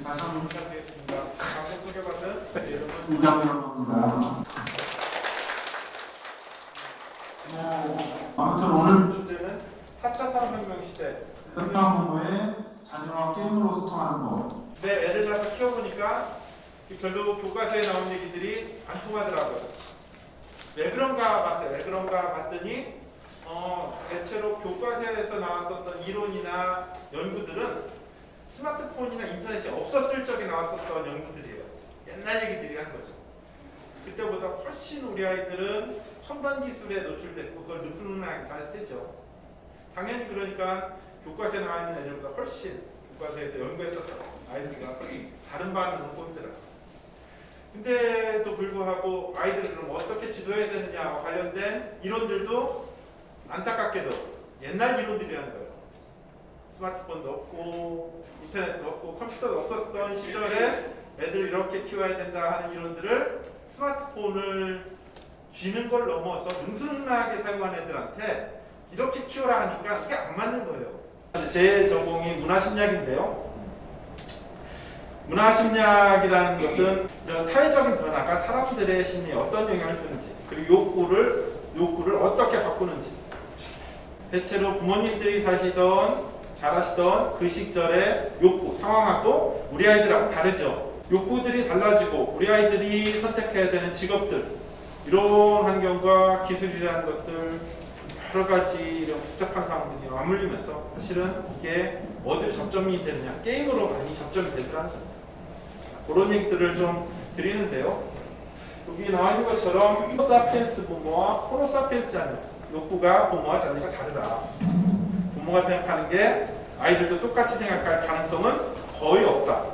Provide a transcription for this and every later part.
다시 한번 부탁드리겠습니다. 방금 소개받은 제 이름은 이정현입니다. 아무튼 오늘 주제는 4차 산업혁명 시대. 현명부모의 자녀와 게임으로 소통하는 법. 내 애를 낳아서 키워보니까 별로 교과서에 나온 얘기들이 안 통하더라고요. 왜 그런가 봤어요. 왜 그런가 봤더니 대체로 교과서에서 나왔었던 이론이나 연구들은 스마트폰이나 인터넷이 없었을 적에 나왔었던 연구들이에요. 옛날 얘기들이 한 거죠. 그때보다 훨씬 우리 아이들은 첨단 기술에 노출됐고 그걸 느슨하게 잘 쓰죠. 당연히 그러니까 교과서에 나와 있는 애들보다 훨씬 교과서에서 연구했었던 아이들과 다른 반응을 보이더라고요. 근데도 불구하고 아이들을 그럼 어떻게 지도해야 되느냐와 관련된 이론들도 안타깝게도 옛날 이론들이라는 거예요. 스마트폰도 없고 인터넷도 없고 컴퓨터도 없었던 시절에 애들 이렇게 키워야 된다 하는 이론들을 스마트폰을 쥐는 걸 넘어서 능숙하게 사용한 애들한테 이렇게 키워라 하니까 이게 안 맞는 거예요. 제 전공이 문화심리학인데요. 문화심리학이라는 것은 이런 사회적인 변화가 사람들의 심리에 어떤 영향을 주는지 그리고 욕구를 어떻게 바꾸는지 대체로 부모님들이 잘하시던 그 시절의 욕구, 상황하고 우리 아이들하고 다르죠. 욕구들이 달라지고 우리 아이들이 선택해야 되는 직업들 이런 환경과 기술이라는 것들 여러 가지 이런 복잡한 상황들이 맞물리면서 사실은 이게 어디로 접점이 되느냐 게임으로 많이 접점이 되더라는 거예요. 그런 얘기들을 좀 드리는데요. 여기 나와 있는 것처럼 호모사피엔스 부모와 호모사피엔스 자녀 욕구가 부모와 자녀가 다르다. 부모가 생각하는 게 아이들도 똑같이 생각할 가능성은 거의 없다.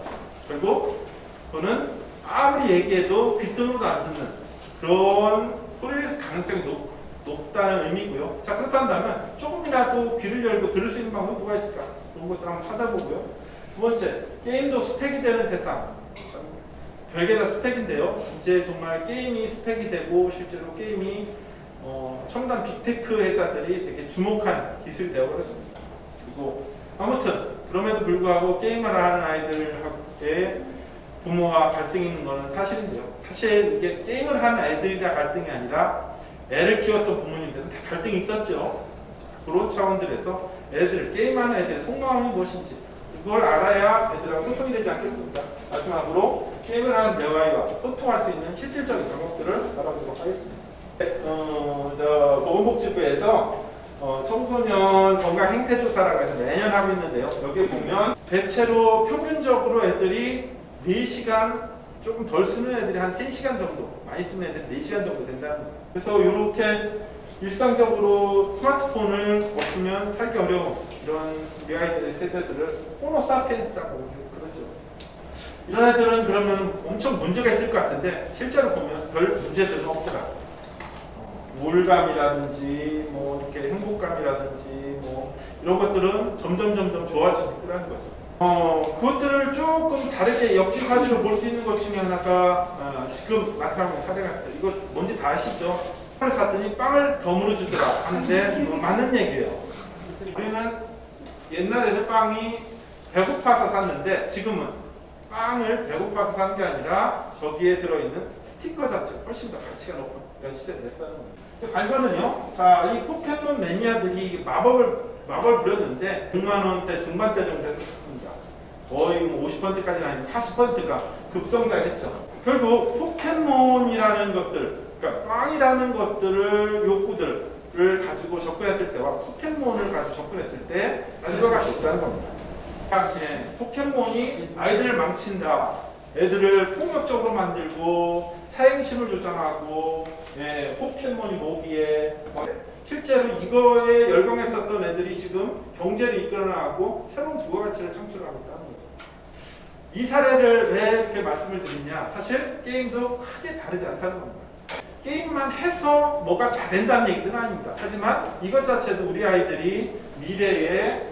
결국 그거는 아무리 얘기해도 귓등으로도 안 듣는 그런 소리일 가능성이 높다는 의미고요. 자 그렇다면 조금이라도 귀를 열고 들을 수 있는 방법은 뭐가 있을까? 그런 것도 한번 찾아보고요. 두 번째, 게임도 스펙이 되는 세상. 별게 다 스펙인데요. 이제 정말 게임이 스펙이 되고 실제로 게임이 첨단 빅테크 회사들이 되게 주목한 기술이 되어버렸습니다. 그리고 아무튼 그럼에도 불구하고 게임을 하는 아이들의 부모와 갈등이 있는 것은 사실인데요. 사실 이게 게임을 하는 애들이라 갈등이 아니라 애를 키웠던 부모님들은 다 갈등이 있었죠. 그런 차원들에서 게임하는 애들의 속마음이 무엇인지 그걸 알아야 애들하고 소통이 되지 않겠습니까? 마지막으로 게임을 하는 내 아이와 소통할 수 있는 실질적인 방법들을 알아보도록 하겠습니다. 보건복지부에서 청소년 건강 행태 조사라고 해서 매년 하고 있는데요. 여기 보면 대체로 평균적으로 애들이 4시간 조금 덜 쓰는 애들이 한 3시간 정도, 많이 쓰는 애들이 4시간 정도 된다는 거예요. 그래서 이렇게 일상적으로 스마트폰을 없으면 살기 어려운 이런 우리 아이들의 세대들을 호모사피엔스라고 그러죠. 이런 애들은 그러면 엄청 문제가 있을 것 같은데 실제로 보면 별 문제들은 없더라고요. 우울감이라든지 뭐 이렇게 행복감이라든지 뭐 이런 것들은 점점 좋아지고 있더라는 거죠. 그것들을 조금 다르게 역지사지로 볼 수 있는 것 중에 하나가 지금 나타나고 있는 사례가 있다. 이거 뭔지 다 아시죠? 빵을 샀더니 빵을 덤으로 주더라 하는데 맞는 얘기예요. 우리는 옛날에는 빵이 배고파서 샀는데 지금은 빵을 배고파서 산 게 아니라 저기에 들어있는 스티커 자체 훨씬 더 가치가 높은 이런 시대가 됐다는 겁니다. 관건은요. 자, 이 포켓몬 매니아들이 마법을 부렸는데 6만 원대 중반대 정도 했었습니다. 거의 50%까지는 아니고 40%가 급성장했죠. 결국 포켓몬이라는 것들, 그러니까 빵이라는 것들을 욕구들을 가지고 접근했을 때와 포켓몬을 가지고 접근했을 때 결과가 없다는 겁니다. 포켓몬이 아이들을 망친다, 애들을 폭력적으로 만들고 사행심을 조장하고 포켓몬이 모기에 실제로 이거에 열광했었던 애들이 지금 경제를 이끌어나가고 새로운 부가가치를 창출하고 있다는 거죠. 이 사례를 왜 이렇게 말씀을 드리냐? 사실 게임도 크게 다르지 않다는 겁니다. 게임만 해서 뭐가 다 된다는 얘기는 아닙니다. 하지만 이것 자체도 우리 아이들이 미래에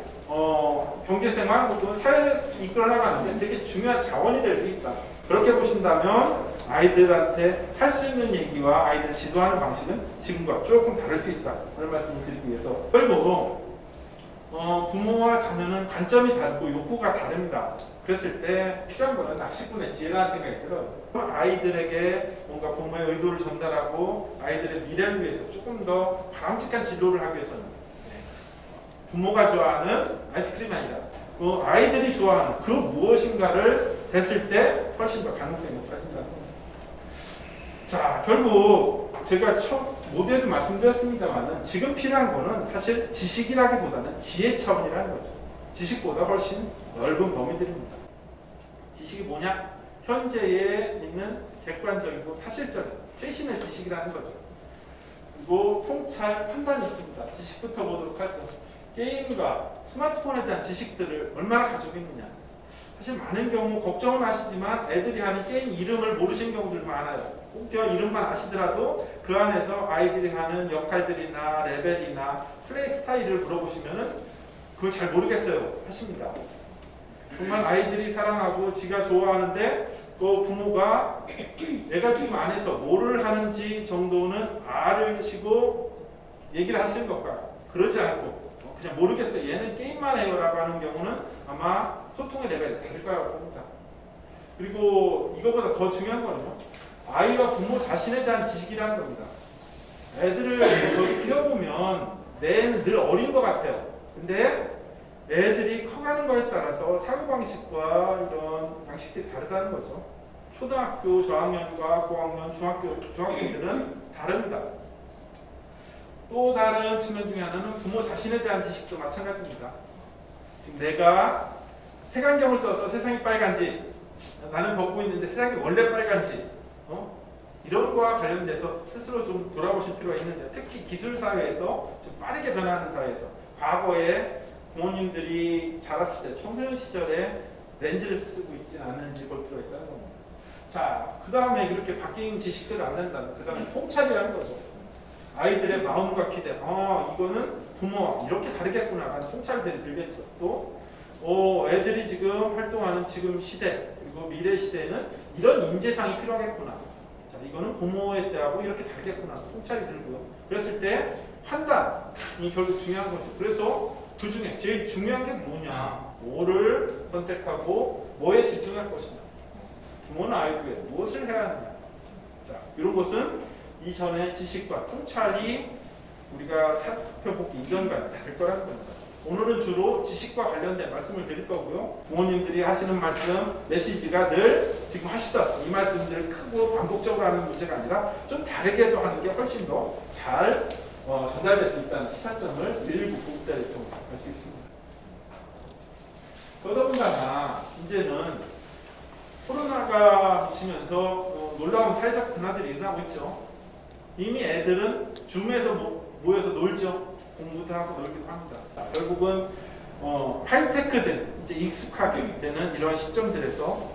경제생활 혹은 사회를 이끌어나가는데 되게 중요한 자원이 될 수 있다. 그렇게 보신다면 아이들한테 할 수 있는 얘기와 아이들을 지도하는 방식은 지금과 조금 다를 수 있다. 그런 말씀을 드리기 위해서 결국 부모와 자녀는 관점이 다르고 욕구가 다릅니다. 그랬을 때 필요한 거는 낚시꾼의 지혜라는 생각이 들어요. 아이들에게 뭔가 부모의 의도를 전달하고 아이들의 미래를 위해서 조금 더 바람직한 진로를 하기 위해서는 부모가 좋아하는 아이스크림이 아니라 그 아이들이 좋아하는 그 무엇인가를 됐을 때 훨씬 더 가능성이 높아진다는 겁니다. 자, 결국 제가 모두에도 말씀드렸습니다만 지금 필요한 거는 사실 지식이라기보다는 지혜 차원이라는 거죠. 지식보다 훨씬 넓은 범위들입니다. 지식이 뭐냐? 현재에 있는 객관적이고 사실적인 최신의 지식이라는 거죠. 그리고 통찰 판단이 있습니다. 지식부터 보도록 하죠. 게임과 스마트폰에 대한 지식들을 얼마나 가지고 있느냐. 사실 많은 경우 걱정은 하시지만 애들이 하는 게임 이름을 모르시는 경우들 많아요. 꼭 이름만 아시더라도 그 안에서 아이들이 하는 역할들이나 레벨이나 플레이 스타일을 물어보시면은 그걸 잘 모르겠어요 하십니다. 정말 아이들이 사랑하고 지가 좋아하는데 또 부모가 얘가 지금 안에서 뭐를 하는지 정도는 아시고 얘기를 하시는 것과 그러지 않고 그냥 모르겠어요. 얘는 게임만 해요 라고 하는 경우는 아마 소통의 레벨이 다를 거라고 봅니다. 그리고 이거보다 더 중요한 거는요. 아이와 부모 자신에 대한 지식이라는 겁니다. 애들을 저도 키워보면 내는 늘 어린 것 같아요. 근데 애들이 커가는 거에 따라서 사고방식과 이런 방식들이 다르다는 거죠. 초등학교 저학년과 고학년, 중학생들은 다릅니다. 또 다른 측면 중에 하나는 부모 자신에 대한 지식도 마찬가지입니다. 지금 내가 색안경을 써서 세상이 빨간지, 나는 벗고 있는데 세상이 원래 빨간지, 이런 거와 관련돼서 스스로 좀 돌아보실 필요가 있는데, 특히 기술 사회에서 좀 빠르게 변하는 사회에서 과거에 부모님들이 자랐을 때 청소년 시절에 렌즈를 쓰고 있지는 않는지 볼 필요가 있다는 겁니다. 자, 그 다음에 이렇게 바뀐 지식들을 안 낸다면 그 다음에 통찰이라는 거죠. 아이들의 마음과 기대, 이거는 부모와 이렇게 다르겠구나 라는 통찰들이 들겠죠. 또 애들이 지금 활동하는 지금 시대 그리고 미래 시대에는 이런 인재상이 필요하겠구나. 자, 이거는 부모에 대하고 이렇게 다르겠구나. 통찰이 들고요. 그랬을 때 판단이 결국 중요한 거죠. 그래서 그 중에 제일 중요한 게 뭐냐, 뭐를 선택하고 뭐에 집중할 것이냐, 부모는 아이들에 무엇을 해야 하느냐. 자, 이런 것은 이전의 지식과 통찰이 우리가 살펴보기 이전과 다를 거라는 겁니다. 오늘은 주로 지식과 관련된 말씀을 드릴 거고요. 부모님들이 하시는 말씀, 메시지가 늘 지금 하시던 이 말씀들을 크고 반복적으로 하는 문제가 아니라 좀 다르게도 하는 게 훨씬 더 잘 전달될 수 있다는 시사점을 일부 구독자를 통해서 알 수 있습니다. 더더군다나 이제는 코로나가 미치면서 놀라운 사회적 변화들이 일어나고 있죠. 이미 애들은 줌에서 모여서 놀죠. 공부도 하고 놀기도 합니다. 결국은 하이테크들, 이제 익숙하게 되는 이런 시점들에서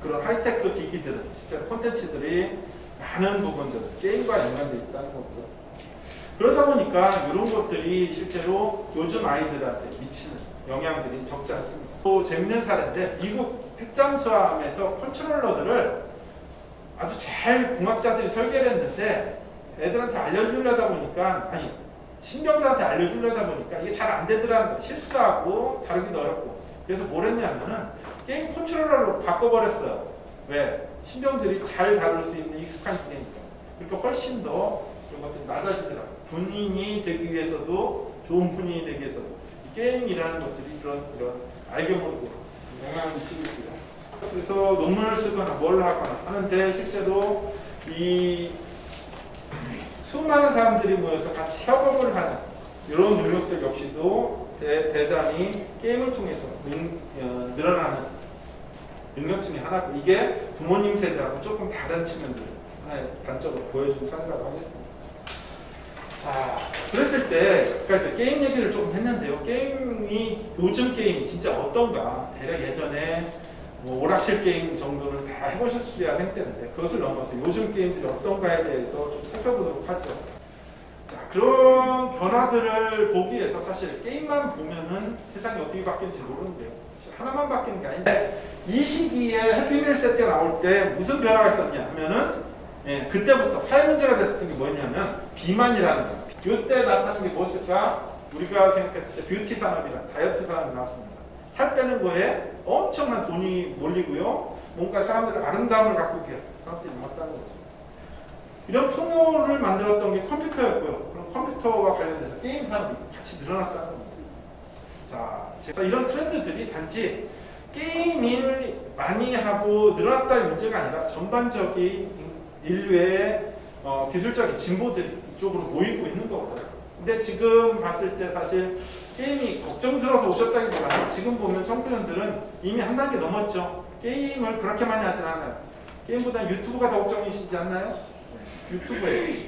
그런 하이테크 기기들은 실제로 콘텐츠들이 많은 부분들은 게임과 연관되어 있다는 거고요. 그러다 보니까 이런 것들이 실제로 요즘 아이들한테 미치는 영향들이 적지 않습니다. 또 재밌는 사례인데 미국 핵잠수함에서 컨트롤러들을 아주 잘 공학자들이 설계를 했는데 애들한테 알려주려다 보니까 신경들한테 알려주려다 보니까 이게 잘 안 되더라는 거예요. 실수하고 다루기도 어렵고. 그래서 뭘 했냐면은 게임 컨트롤러로 바꿔버렸어요. 왜? 신경들이 잘 다룰 수 있는 익숙한 기계니까. 그러니까 훨씬 더 이런 것들이 낮아지더라고요. 본인이 되기 위해서도 좋은 본인이 되기 위해서도 이 게임이라는 것들이 이런 알게 모르게 영향을 미치고 있고요. 그래서 논문을 쓰거나 뭘 하거나 하는데 실제로 이 수많은 사람들이 모여서 같이 협업을 하는 이런 능력들 역시도 대단히 게임을 통해서 늘어나는 능력 중에 하나고, 이게 부모님 세대하고 조금 다른 측면들을 하나의 단적으로 보여준 사례라고 하겠습니다. 자, 그랬을 때 그러니까 게임 얘기를 조금 했는데요. 요즘 게임이 진짜 어떤가, 대략 예전에 오락실 게임 정도는 다 해보셨으리라 생각되는데 그것을 넘어서 요즘 게임들이 어떤가에 대해서 좀 살펴보도록 하죠. 자, 그런 변화들을 보기 위해서 사실 게임만 보면은 세상이 어떻게 바뀌는지 모르는데요. 하나만 바뀌는 게 아닌데 이 시기에 해피밀 세트가 나올 때 무슨 변화가 있었냐 하면은 그때부터 사회 문제가 됐었던 게 뭐냐면 비만이라는 거. 이때 나타나는 게 무엇일까? 우리가 생각했을 때 뷰티 산업이나 다이어트 산업이 나왔습니다. 살 빼는 거에 엄청난 돈이 몰리고요. 뭔가 사람들의 아름다움을 갖고 있게 사람들이 나왔다는 거죠. 이런 풍요를 만들었던 게 컴퓨터였고요. 그럼 컴퓨터와 관련돼서 게임 산업이 같이 늘어났다는 겁니다. 자, 이런 트렌드들이 단지 게임을 많이 하고 늘어났다는 문제가 아니라 전반적인 인류의 기술적인 진보들이 이쪽으로 모이고 있는 거거든요. 근데 지금 봤을 때 사실 게임이 걱정스러워서 오셨다기보다는 지금 보면 청소년들은 이미 한 단계 넘었죠. 게임을 그렇게 많이 하진 않아요. 게임보다 유튜브가 더 걱정이시지 않나요? 유튜브예요.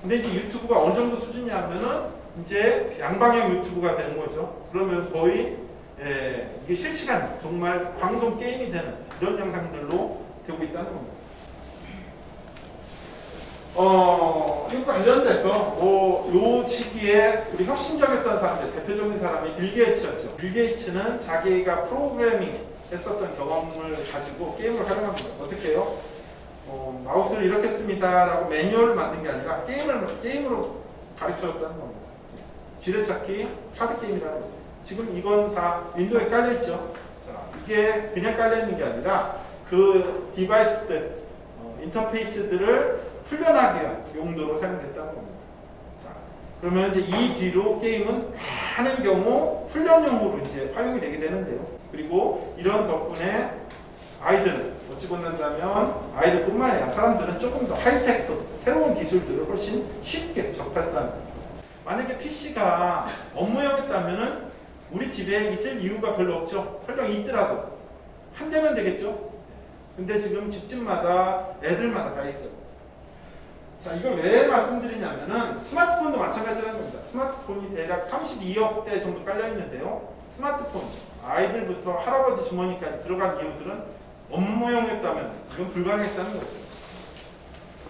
근데 이제 유튜브가 어느 정도 수준이냐면은 이제 양방향 유튜브가 되는 거죠. 그러면 거의 이게 실시간 정말 방송 게임이 되는 이런 영상들로 되고 있다는 겁니다. 이거 관련돼서 요 시기에 우리 혁신적이었던 사람들 대표적인 사람이 빌 게이츠였죠. 빌 게이츠는 자기가 프로그래밍 했었던 경험을 가지고 게임을 활용합니다. 어떻게 해요? 마우스를 이렇게 씁니다 라고 매뉴얼을 만든 게 아니라 게임으로 가르쳐줬다는 겁니다. 지뢰찾기, 카드게임이라는 거죠. 지금 이건 다 윈도우에 깔려있죠. 자, 이게 그냥 깔려있는 게 아니라 그 디바이스들, 인터페이스들을 풀려나게 한 용도로 사용됐다는 겁니다. 자, 그러면 이제 이 뒤로 게임은 많은 경우 훈련용으로 이제 활용이 되게 되는데요. 그리고 이런 덕분에 아이들은 어찌 본다면 아이들뿐만 아니라 사람들은 조금 더 하이테크, 새로운 기술들을 훨씬 쉽게 접했다는 겁니다. 만약에 PC가 업무용이었다면은 우리 집에 있을 이유가 별로 없죠. 설령 있더라도 한 대면 되겠죠. 근데 지금 집집마다 애들마다 다 있어요. 자, 이걸 왜 말씀드리냐면은 스마트폰도 마찬가지라는 겁니다. 스마트폰이 대략 32억 대 정도 깔려 있는데요. 스마트폰 아이들부터 할아버지 주머니까지 들어간 이유들은 업무용이었다면 이건 불가능했다는 거죠.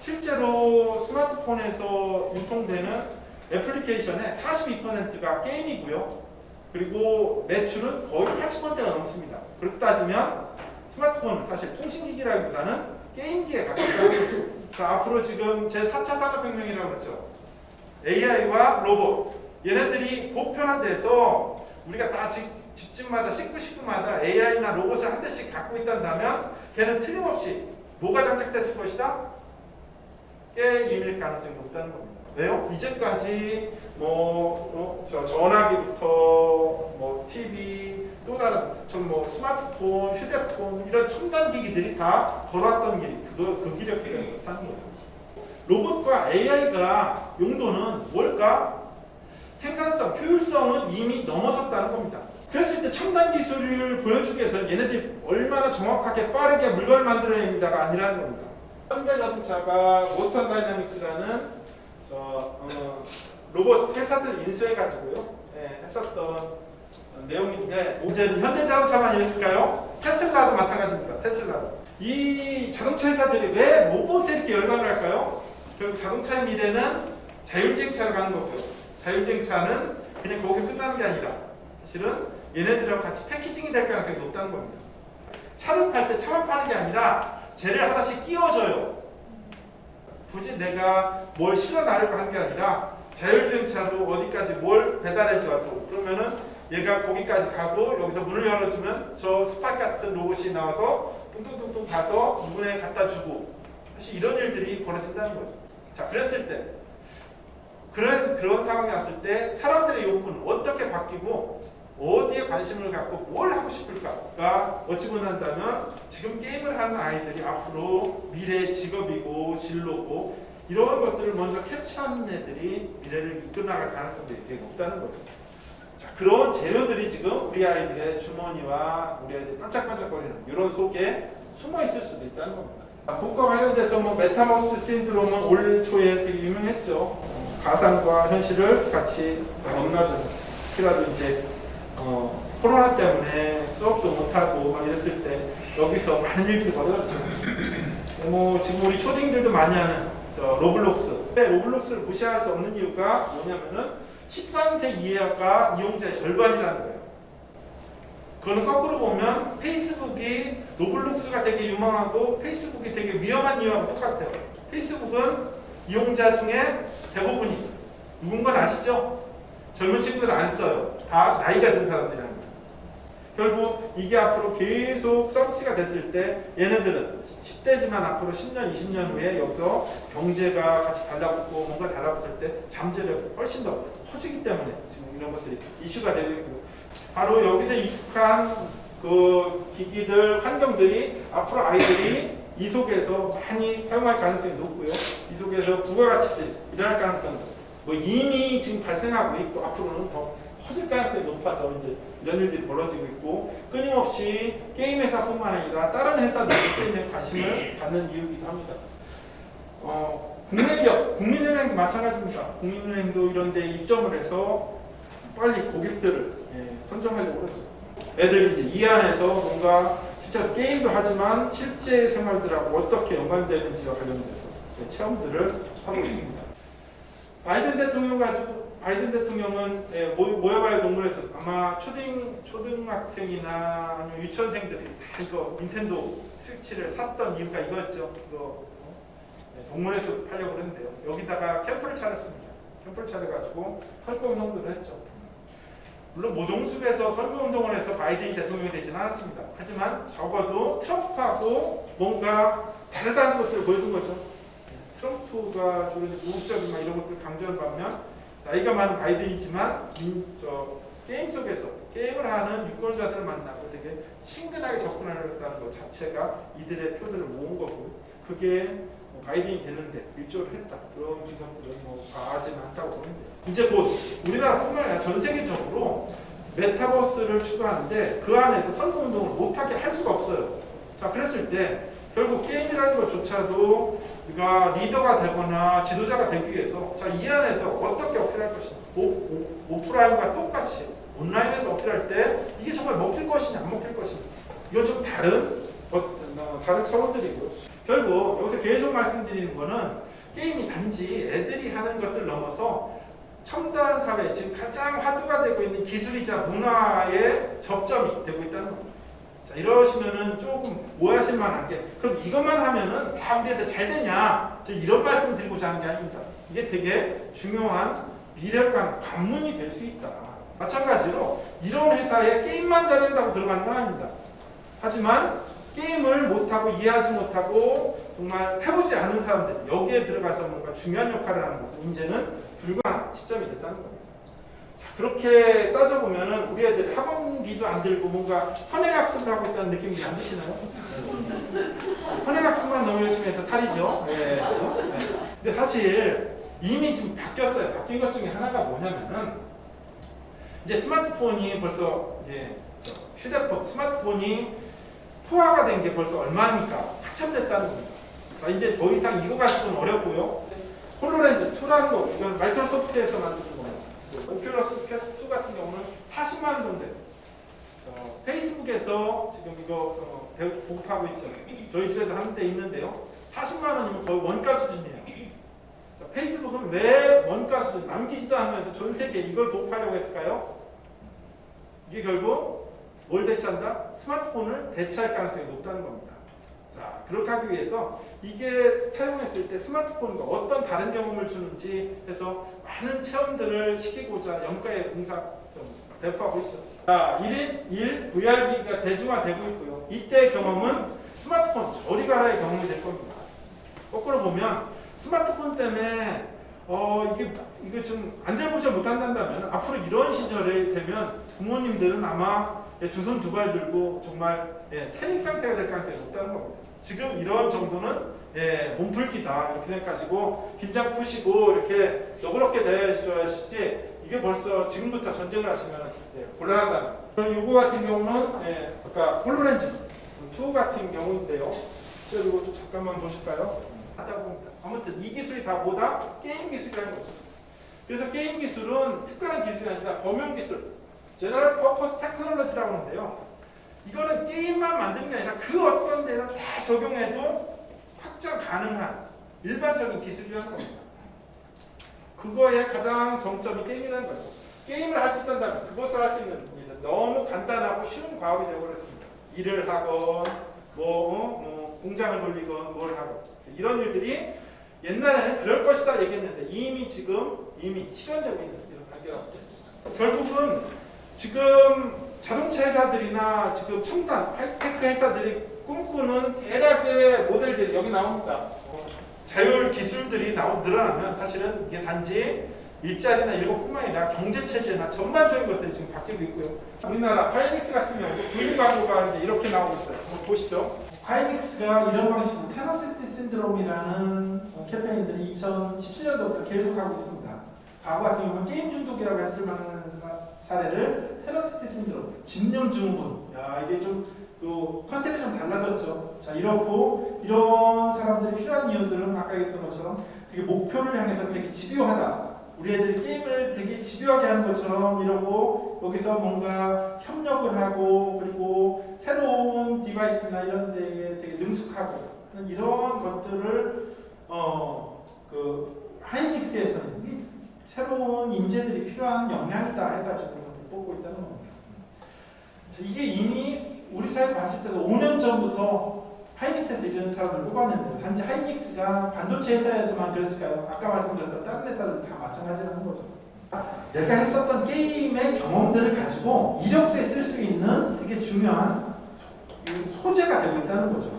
실제로 스마트폰에서 유통되는 애플리케이션의 42%가 게임이고요. 그리고 매출은 거의 80%가 넘습니다. 그렇게 따지면 스마트폰은 사실 통신기기라기보다는 게임기에 가깝다는 거죠. 자, 앞으로 지금 제4차 산업혁명이라고 그랬죠. AI와 로봇, 얘네들이 보편화돼서 우리가 다 집집마다 식구마다 AI나 로봇을 한 대씩 갖고 있다면 걔는 틀림없이 뭐가 장착됐을 것이다? 게임일 가능성이 높다는 겁니다. 왜요? 이제까지 전화기부터 TV 또 다른 스마트폰, 휴대폰 이런 첨단 기기들이 다 걸어왔던 길이 그 기력이 못하는 거죠. 로봇과 AI가 용도는 뭘까? 생산성, 효율성은 이미 넘어섰다는 겁니다. 그랬을 때 첨단 기술을 보여주기 위해서 얘네들이 얼마나 정확하게 빠르게 물건을 만들어냅니다가 아니라는 겁니다. 현대자동차가 보스턴 다이나믹스라는 로봇 회사들 인수해가지고요 했었던 내용인데 문제는 현대자동차만 이랬을까요? 테슬라도 마찬가지입니다. 테슬라도 이 자동차 회사들이 왜 로봇에 이렇게 열광을 할까요? 결국 자동차의 미래는 자율주행차로 가는 거고요. 자율주행차는 그냥 거기에 끝나는 게 아니라 사실은 얘네들하고 같이 패키징이 될 가능성이 높다는 겁니다. 차를 팔 때 차만 파는 게 아니라 쟤를 하나씩 끼워줘요. 굳이 내가 뭘 실어 나르고 하는 게 아니라 자율주행차로 어디까지 뭘 배달해 줘도 그러면은 얘가 거기까지 가고 여기서 문을 열어주면 저 스팟 같은 로봇이 나와서 뚱뚱뚱뚱 가서 누구네 갖다 주고 사실 이런 일들이 벌어진다는 거죠. 자, 그랬을 때 그런 상황이 왔을 때 사람들의 욕구는 어떻게 바뀌고 어디에 관심을 갖고 뭘 하고 싶을까가 어찌 보난다면 지금 게임을 하는 아이들이 앞으로 미래의 직업이고 진로고 이런 것들을 먼저 캐치하는 애들이 미래를 이끌어나갈 가능성이 되게 높다는 거죠. 자, 그런 재료들이 지금 우리 아이들의 주머니와 우리 아이들 반짝반짝거리는 이런 속에 숨어 있을 수도 있다는 겁니다. 그것과 관련돼서 메타버스 신드롬은 올 초에 되게 유명했죠. 가상과 현실을 같이 넘나드는 특히라도 이제 코로나 때문에 수업도 못하고 막 이랬을 때 여기서 많은 일들이 벌어졌죠. 지금 우리 초딩들도 많이 하는 로블록스. 로블록스를 무시할 수 없는 이유가 뭐냐면은 13세 이하가 이용자의 절반이라는 거예요. 그거는 거꾸로 보면 페이스북이 로블록스가 되게 유망하고 페이스북이 되게 위험한 이유하고 똑같아요. 페이스북은 이용자 중에 대부분이 누군 건 아시죠? 젊은 친구들은 안 써요. 다 나이가 든 사람들이란 거예요. 결국 이게 앞으로 계속 서비스가 됐을 때 얘네들은 10대지만 앞으로 10년, 20년 후에 여기서 경제가 같이 달라붙고 뭔가 달라붙을 때 잠재력이 훨씬 더 커지기 때문에 지금 이런 것들이 이슈가 되고 있고, 바로 여기서 익숙한 그 기기들, 환경들이 앞으로 아이들이 이 속에서 많이 사용할 가능성이 높고요. 이 속에서 부가가치들이 일어날 가능성도 뭐 이미 지금 발생하고 있고 앞으로는 더 커질 가능성이 높아서 이제 이런 일들이 벌어지고 있고, 끊임없이 게임 회사뿐만 아니라 다른 회사들도 게임에 관심을 갖는 이유이기도 합니다. 국내 기업, 국민은행도 마찬가지입니다. 국민은행도 이런 데 입점을 해서 빨리 고객들을 선정하려고 그러죠. 애들이 이제 이 안에서 뭔가 진짜 게임도 하지만 실제 생활들하고 어떻게 연관되는지와 관련돼서 체험들을 하고 있습니다. 바이든 대통령은 모여봐야 동물에서 아마 초등학생이나 아니면 유치원생들이 다 이거 닌텐도 스위치를 샀던 이유가 이거였죠. 이거 동물에서 하려고 그랬는데요. 여기다가 캠프를 차렸습니다. 캠프를 차려가지고 선거운동을 했죠. 물론 모종숲에서 선거운동을 해서 바이든이 대통령이 되지는 않았습니다. 하지만 적어도 트럼프하고 뭔가 다르다는 것들을 보여준 거죠. 트럼프가 주로 보수적이나 이런 것들을 강조한 반면 나이가 많은 바이든이지만 게임 속에서 게임을 하는 유권자들을 만나고 되게 친근하게 접근하려는 것 자체가 이들의 표들을 모은 거고, 그게 바이든이 되는데 일조를 했다. 그런 기사들은 뭐 과하지는 않다고 보는데요. 이제 곧 우리나라뿐만 아니라 전 세계적으로 메타버스를 추구하는데 그 안에서 선거운동을 못하게 할 수가 없어요. 자, 그랬을 때 결국 게임이라는 것조차도 우리가 리더가 되거나 지도자가 되기 위해서 자, 이 안에서 어떻게 어필할 것이냐, 오프라인과 똑같이 온라인에서 어필할 때 이게 정말 먹힐 것이냐 안 먹힐 것이냐, 이건 좀 다른 차원들이고요. 결국 여기서 계속 말씀드리는 거는 게임이 단지 애들이 하는 것들 넘어서 첨단 사회, 지금 가장 화두가 되고 있는 기술이자 문화의 접점이 되고 있다는 겁니다. 자, 이러시면은 조금 오해하실 만한 게, 그럼 이것만 하면은 다 우리 애들 잘 되냐? 저 이런 말씀 드리고자 하는 게 아닙니다. 이게 되게 중요한 미래관, 관문이 될 수 있다. 마찬가지로 이런 회사에 게임만 잘한다고 들어가는 건 아닙니다. 하지만 게임을 못하고 이해하지 못하고 정말 해보지 않은 사람들, 여기에 들어가서 뭔가 중요한 역할을 하는 것은 이제는 불가한 시점이 됐다는 겁니다. 자, 그렇게 따져보면은 우리 애들 학원비도 안 들고 뭔가 선행학습을 하고 있다는 느낌이 안 드시나요? 선행학습만 너무 열심히 해서 탈이죠. 네. 근데 사실 이미 좀 바뀌었어요. 바뀐 것 중에 하나가 뭐냐면은 이제 스마트폰이 벌써 이제 휴대폰, 스마트폰이 포화가 된 게 벌써 얼마니까 한참 됐다는 겁니다. 자, 이제 더 이상 이거 가지고는 어렵고요. 홀로렌즈 2라는 거, 이건 마이크로소프트에서 만든 거예요. 오큘러스 퀘스트 2 같은 경우는 40만 원 정도 돼요. 페이스북에서 지금 이거 보급하고 있죠. 저희 집에도 한 대 있는데요. 40만 원이면 거의 원가 수준이에요. 자, 페이스북은 왜 원가 수준, 남기지도 않으면서 전 세계에 이걸 보급하려고 했을까요? 이게 결국 뭘 대체한다? 스마트폰을 대체할 가능성이 높다는 겁니다. 자, 그렇게 하기 위해서 이게 사용했을 때 스마트폰과 어떤 다른 경험을 주는지 해서 많은 체험들을 시키고자 연가의 공사 좀 배포하고 있죠. 자, 1인 1 VR기가 대중화되고 있고요. 이때 경험은 스마트폰 저리 가라의 경험이 될 겁니다. 거꾸로 보면 스마트폰 때문에 이게 좀 안절부절 못한다면 앞으로 이런 시절이 되면 부모님들은 아마 두 손 두 발 들고 정말 패닉 상태가 될 가능성이 높다는 겁니다. 지금 이런 정도는 몸풀기다 이렇게 생각하시고 긴장 푸시고 이렇게 너그럽게 대하셔야지, 이게 벌써 지금부터 전쟁을 하시면 곤란하다. 요거 같은 경우는 아까 홀로렌즈 2 같은 경우인데요. 그리고 또 잠깐만 보실까요? 하다 봅니다. 아무튼 이 기술이 다 뭐다? 게임 기술이라는 거죠. 그래서 게임 기술은 특별한 기술이 아니라 범용 기술, 제너럴 퍼포스 테크놀로지라고 하는데요. 이거는 게임만 만드는 게 아니라 그 어떤 데다 다 적용해도 확장 가능한 일반적인 기술이라는 겁니다. 그거의 가장 정점이 게임이라는 거죠. 게임을 할 수 있다면 그것을 할 수 있는 일은 너무 간단하고 쉬운 과업이 되어버렸습니다. 일을 하건 공장을 돌리건 뭘 하건 이런 일들이 옛날에는 그럴 것이다 얘기했는데 이미 실현되고 있는 이런 단계라고 했습니다. 결국은 지금 자동차 회사들이나 지금 첨단 하이테크 회사들이 꿈꾸는 대략의 모델들이 여기 나옵니다. 자율 기술들이 늘어나면 사실은 이게 단지 일자리나 이런 것뿐만 아니라 경제 체제나 전반적인 것들이 지금 바뀌고 있고요. 우리나라 하이닉스 같은 경우도 구인 광고가 이제 이렇게 나오고 있어요. 한번 보시죠. 하이닉스가 이런 방식으로 테너시티 신드롬이라는 캠페인들을 2017년도부터 계속하고 있습니다. 과거 같은 경우는 게임 중독이라고 했을 만한 사례를 테너시티 신드롬, 집념 증후군. 야, 이게 좀 컨셉이 좀 달라졌죠. 자, 이렇고 이런 사람들이 필요한 이유들은 아까 얘기했던 것처럼 되게 목표를 향해서 되게 집요하다. 우리 애들이 게임을 되게 집요하게 하는 것처럼 이러고 여기서 뭔가 협력을 하고 그리고 새로운 디바이스나 이런 데에 되게 능숙하고 이런 것들을 그 하이닉스에서는 이 새로운 인재들이 필요한 역량이다 해가지고 뽑고 있다는 겁니다. 자, 이게 이미 우리 사회 봤을 때도 5년 전부터 하이닉스에서 이런 사람들을 뽑았는데 단지 하이닉스가 반도체 회사에서만 그랬을까요? 아까 말씀드렸던 다른 회사들 다 마찬가지라는 거죠. 내가 했었던 게임의 경험들을 가지고 이력서에 쓸 수 있는 되게 중요한 소재가 되고 있다는 거죠.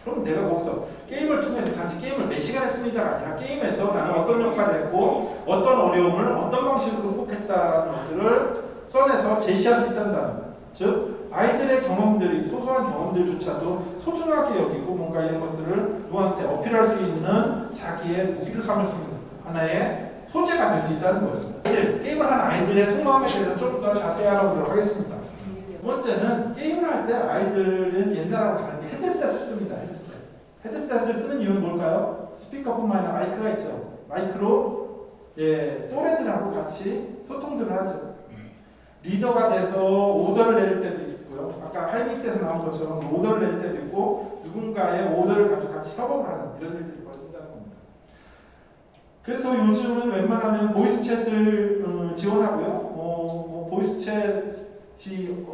그럼 내가 거기서 게임을 통해서 단지 게임을 몇 시간 했습니다가 아니라 게임에서 나는 어떤 역할을 했고 어떤 어려움을 어떤 방식으로 극복했다라는 것들을 써내서 제시할 수 있다는 거예요. 즉 아이들의 경험들이 소소한 경험들조차도 소중하게 여기고 뭔가 이런 것들을 누구한테 어필할 수 있는 자기의 무기를 삼을 수 있는 하나의 소재가 될 수 있다는 거죠. 게임을 한 아이들의 속마음에 대해서 좀 더 자세히 알아보도록 하겠습니다. 두 번째는 게임을 할 때 아이들은 옛날하고 다른 게 헤드셋을 씁니다. 헤드셋을 쓰는 이유는 뭘까요? 스피커뿐만 아니라 마이크가 있죠. 마이크로 또래들하고 같이 소통들을 하죠. 리더가 돼서 오더를 내릴 때도 있고요. 아까 하이닉스에서 나온 것처럼 오더를 내릴 때도 있고 누군가의 오더를 가지고 같이 협업을 하는 이런 일들이 벌어진다는 겁니다. 그래서 요즘은 웬만하면 보이스 챗을 지원하고요. 보이스 챗이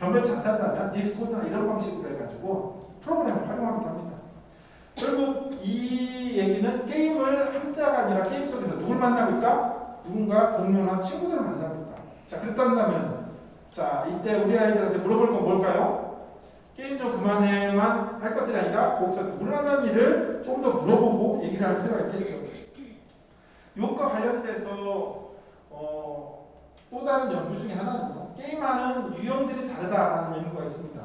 변변치 않다면 디스코드나 이런 방식으로 해가지고 프로그램을 활용하기도 합니다. 결국 이 얘기는 게임을 한다가 아니라 게임 속에서 누굴 만나고 있다? 누군가 동료나 친구들을 만나고 있다. 자, 그렇다면 자, 이때 우리 아이들한테 물어볼 건 뭘까요? 게임 좀 그만해만 할 것들이 아니라 거기서 누굴 만난 일을 좀 더 물어보고 얘기를 할 필요가 있겠죠. 이것과 관련돼서 또 다른 연구 중에 하나는요. 게임하는 유형들이 다르다라는 연구가 있습니다.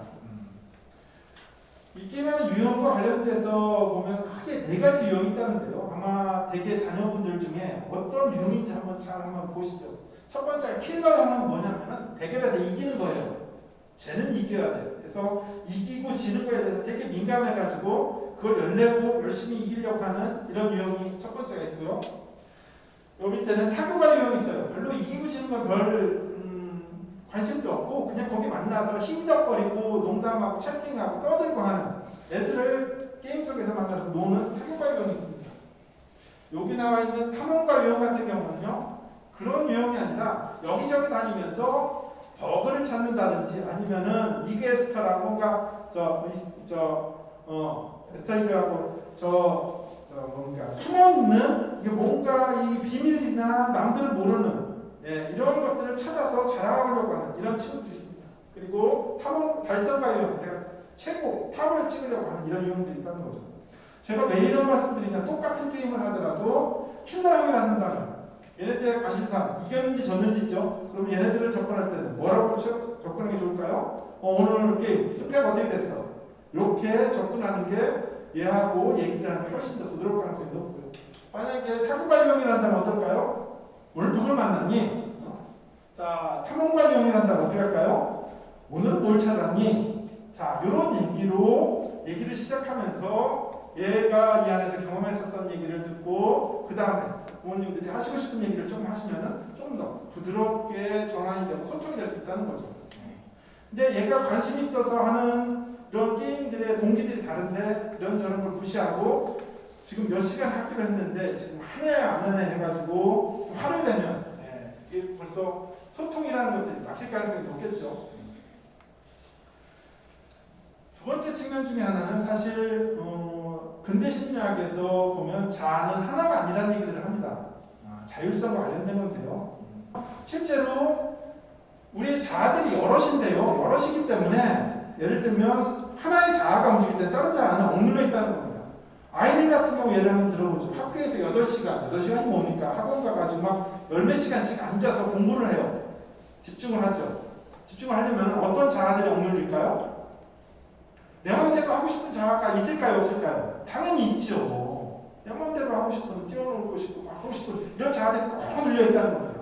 이 게임하는 유형과 관련돼서 보면 크게 4가지 유형이 있다는데요. 아마 대개 자녀분들 중에 어떤 유형인지 한번 보시죠. 첫 번째가 킬러형은 뭐냐면은 대결에서 이기는 거예요. 쟤는 이겨야 돼. 그래서 이기고 지는 거에 대해서 되게 민감해가지고 그걸 열내고 열심히 이기려고 하는 이런 유형이 첫 번째가 있고요. 요 밑에는 사교가 유형이 있어요. 별로 이기고 지는 건 별 관심도 없고 그냥 거기 만나서 희덕거리고 농담하고 채팅하고 떠들고 하는 애들을 게임 속에서 만나서 노는 사교가 유형이 있습니다. 여기 나와 있는 탐험가 유형 같은 경우는요. 그런 유형이 아니라 여기저기 다니면서 버그를 찾는다든지 아니면은 리그에스터라고 뭔가 에스터이라고 뭔가 숨어있는 이게 뭔가 이 비밀이나 남들을 모르는 이런 것들을 찾아서 자랑하려고 하는 이런 친구들이 있습니다. 그리고 탐험 달성가 유형, 내가 최고 탑을 찍으려고 하는 이런 유형들이 있다는 거죠. 제가 왜 이런 말씀드리냐, 똑같은 게임을 하더라도 킬러형을 한다면 얘네들의 관심사 이겼는지 졌는지죠. 그럼 얘네들을 접근할 때는 뭐라고 접근하는 게 좋을까요? 오늘 게임 스펙 어떻게 됐어? 이렇게 접근하는 게 얘하고 얘기를 하는 게 훨씬 더 부드러울 가능성이 높고요. 만약에 사고관리형이라 한다면 어떨까요? 오늘 누굴 만났니? 자, 탐험관리형이라 한다면 어떻게 할까요? 오늘은 뭘 찾았니? 자, 이런 얘기를 시작하면서 얘가 이 안에서 경험했었던 얘기를 듣고 그 다음에 부모님들이 하시고 싶은 얘기를 좀 하시면은 좀 더 부드럽게 전환이 되고 소통이 될 수 있다는 거죠. 근데 얘가 관심 있어서 하는 이런 게임들의 동기들이 다른데 이런저런 걸 무시하고 지금 몇 시간 하기로 했는데 지금 하네 안 하네 해가지고 화를 내면 이게 벌써 소통이라는 것들이 막힐 가능성이 높겠죠. 두 번째 측면 중에 하나는 사실 근대 심리학에서 보면 자아는 하나가 아니라는 얘기들을 합니다. 자율성과 관련된 건데요. 실제로 우리의 자아들이 여럿인데요. 여럿이기 때문에 예를 들면 하나의 자아가 움직일 때 다른 자아는 억눌려 있다는 겁니다. 아이들 같은 경우 예를 한번 들어보죠. 학교에서 8시간이 뭡니까? 학원 가가지고 막 열몇 시간씩 앉아서 공부를 해요. 집중을 하죠. 집중을 하려면 어떤 자아들이 억눌릴까요? 내 마음대로 하고 싶은 자아가 있을까요? 없을까요? 당연히 있죠. 내 마음대로 하고 싶은, 뛰어놀고 싶고, 하고 싶은 이런 자아들이 꼭 눌려 있다는 겁니다.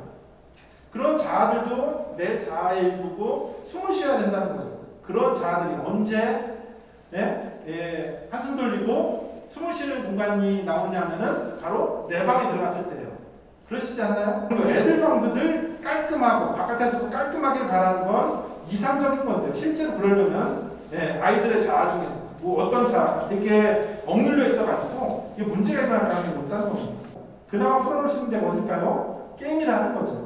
그런 자아들도 내 자아의 일부고 숨을 쉬어야 된다는 거죠. 그런 자아들이 언제 한숨 돌리고 숨을 쉬는 공간이 나오냐면은 바로 내 방에 들어갔을 때예요. 그러시지 않나요? 애들 방도 늘 깔끔하고 바깥에서도 깔끔하길 바라는 건 이상적인 건데요. 실제로 그러려면 아이들의 자아 중에 뭐 어떤 자아 이렇게 억눌려 있어가지고 이게 문제가 일어날 가능성이 높다는 겁니다. 그나마 풀어놓을 수 있는 데가 어딜까요? 게임이라는 거죠.